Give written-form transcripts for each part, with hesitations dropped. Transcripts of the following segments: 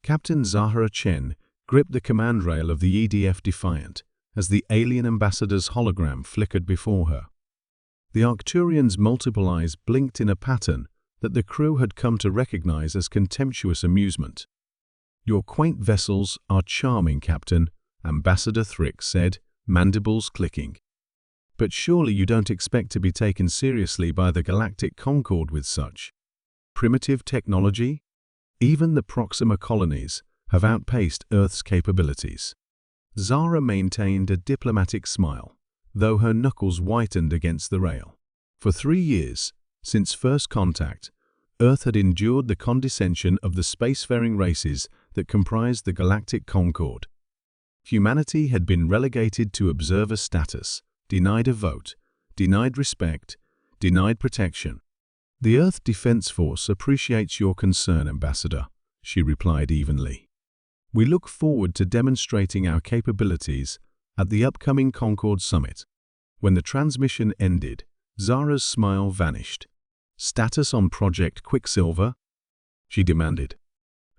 Captain Zahra Chen gripped the command rail of the EDF Defiant as the alien ambassador's hologram flickered before her. The Arcturian's multiple eyes blinked in a pattern that the crew had come to recognize as contemptuous amusement. "Your quaint vessels are charming, Captain," Ambassador Thrick said, mandibles clicking. "But surely you don't expect to be taken seriously by the Galactic Concord with such primitive technology? Even the Proxima colonies have outpaced Earth's capabilities." Zahra maintained a diplomatic smile, though her knuckles whitened against the rail. For 3 years, since first contact, Earth had endured the condescension of the spacefaring races that comprised the Galactic Concord. Humanity had been relegated to observer status, denied a vote, denied respect, denied protection. "The Earth Defense Force appreciates your concern, Ambassador," she replied evenly. "We look forward to demonstrating our capabilities at the upcoming Concord Summit." When the transmission ended, Zahra's smile vanished. "Status on Project Quicksilver?" she demanded.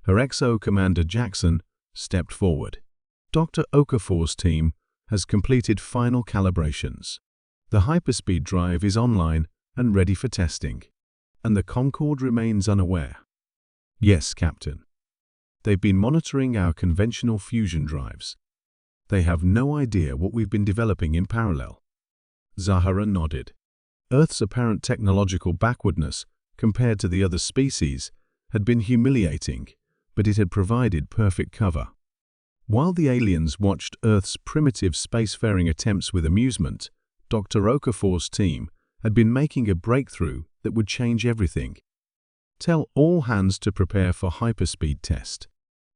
Her XO Commander Jackson stepped forward. "Dr. Okafor's team has completed final calibrations. The Hyperspeed drive is online and ready for testing. And the Concord remains unaware." "Yes, Captain. They've been monitoring our conventional fusion drives. They have no idea what we've been developing in parallel." Zahra nodded. Earth's apparent technological backwardness, compared to the other species, had been humiliating, but it had provided perfect cover. While the aliens watched Earth's primitive spacefaring attempts with amusement, Dr. Okafor's team had been making a breakthrough that would change everything. "Tell all hands to prepare for hyperspeed test,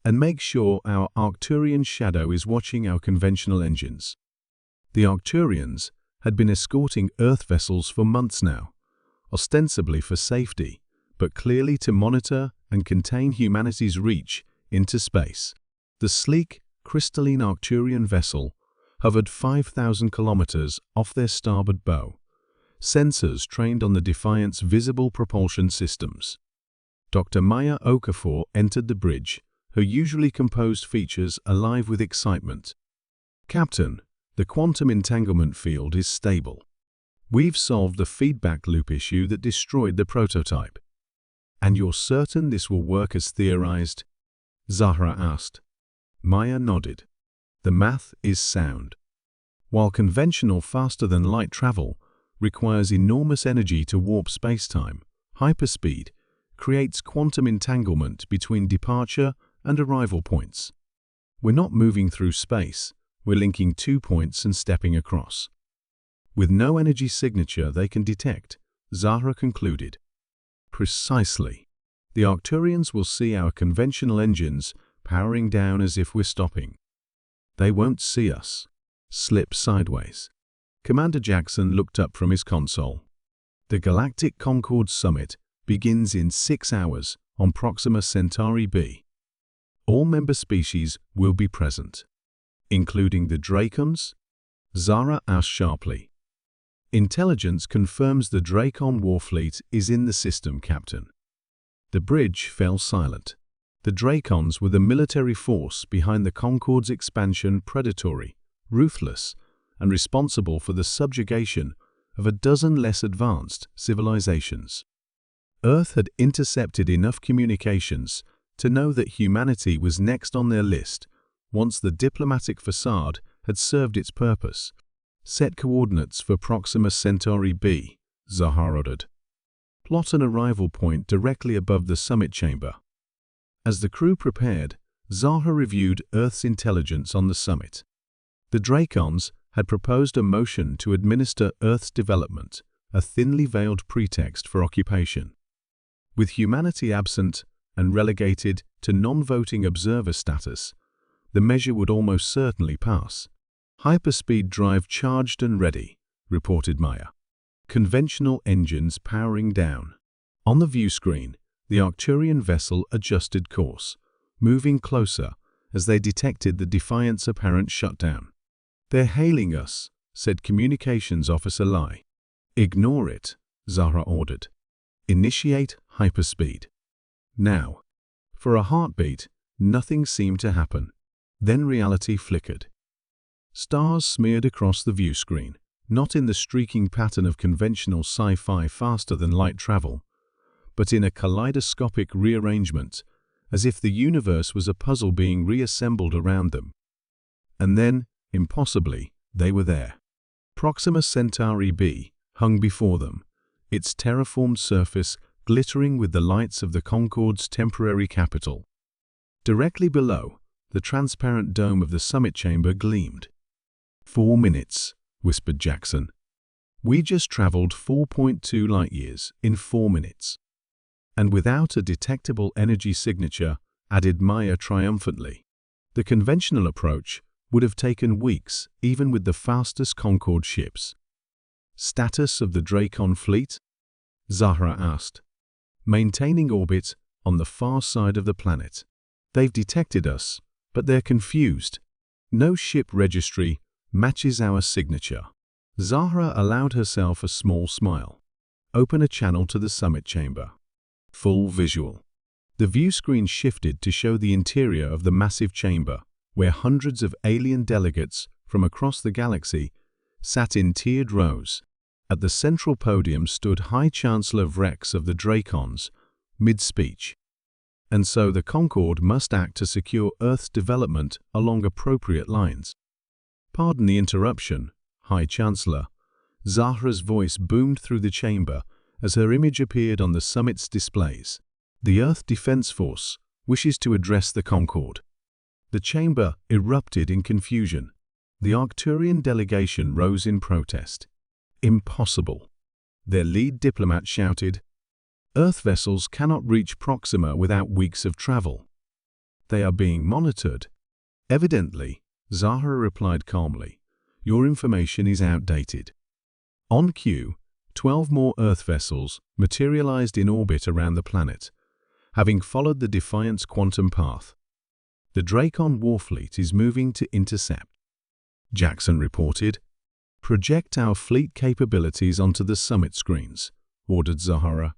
and make sure our Arcturian shadow is watching our conventional engines." The Arcturians had been escorting Earth vessels for months now, ostensibly for safety, but clearly to monitor and contain humanity's reach into space. The sleek, crystalline Arcturian vessel hovered 5,000 kilometers off their starboard bow, sensors trained on the Defiant's visible propulsion systems. Dr. Maya Okafor entered the bridge, her usually composed features alive with excitement. "Captain, the quantum entanglement field is stable. We've solved the feedback loop issue that destroyed the prototype." "And you're certain this will work as theorized?" Zahra asked. Maya nodded. "The math is sound. While conventional faster-than-light travel requires enormous energy to warp spacetime, hyperspeed creates quantum entanglement between departure and arrival points. We're not moving through space, we're linking 2 points and stepping across. With no energy signature they can detect," Zahra concluded. "Precisely. The Arcturians will see our conventional engines powering down as if we're stopping. They won't see us. Slip sideways." Commander Jackson looked up from his console. "The Galactic Concord Summit begins in 6 hours on Proxima Centauri b. All member species will be present." "Including the Dracons?" Zahra asked sharply. "Intelligence confirms the Dracon warfleet is in the system, Captain." The bridge fell silent. The Dracons were the military force behind the Concord's expansion, predatory, ruthless, and responsible for the subjugation of a dozen less advanced civilizations. Earth had intercepted enough communications to know that humanity was next on their list once the diplomatic facade had served its purpose. "Set coordinates for Proxima Centauri b," Zahra ordered. "Plot an arrival point directly above the summit chamber." As the crew prepared, Zahra reviewed Earth's intelligence on the summit. The Dracons had proposed a motion to administer Earth's development, a thinly veiled pretext for occupation. With humanity absent and relegated to non-voting observer status, the measure would almost certainly pass. "Hyperspeed drive charged and ready," reported Maya. "Conventional engines powering down." On the view screen, the Arcturian vessel adjusted course, moving closer as they detected the Defiant's apparent shutdown. "They're hailing us," said Communications Officer Lai. "Ignore it," Zahra ordered. "Initiate hyperspeed." Now. For a heartbeat, Nothing seemed to happen. Then reality flickered. Stars smeared across the view screen, not in the streaking pattern of conventional sci-fi faster-than-light travel, but in a kaleidoscopic rearrangement, as if the universe was a puzzle being reassembled around them. And then, impossibly, they were there. Proxima Centauri b hung before them, its terraformed surface glittering with the lights of the Concorde's temporary capital. Directly below, the transparent dome of the summit chamber gleamed. 4 minutes, whispered Jackson. We just traveled 4.2 light-years in 4 minutes. And without a detectable energy signature, added Maya triumphantly. The conventional approach would have taken weeks, even with the fastest Concorde ships. Status of the Dracon fleet? Zahra asked. Maintaining orbit on the far side of the planet. They've detected us, but they're confused. No ship registry matches our signature. Zahra allowed herself a small smile. Open a channel to the summit chamber. Full visual. The view screen shifted to show the interior of the massive chamber, where hundreds of alien delegates from across the galaxy sat in tiered rows. At the central podium stood High Chancellor Vrex of the Dracons, mid-speech. And so the Concorde must act to secure Earth's development along appropriate lines. Pardon the interruption, High Chancellor. Zahra's voice boomed through the chamber as her image appeared on the summit's displays. The Earth Defense Force wishes to address the Concorde. The chamber erupted in confusion. The Arcturian delegation rose in protest. Impossible. Their lead diplomat shouted, Earth vessels cannot reach Proxima without weeks of travel. They are being monitored. Evidently, Zahra replied calmly, your information is outdated. On cue, 12 more Earth vessels materialized in orbit around the planet, having followed the Defiant's quantum path. The Dracon warfleet is moving to intercept. Jackson reported. Project our fleet capabilities onto the summit screens, ordered Zahra.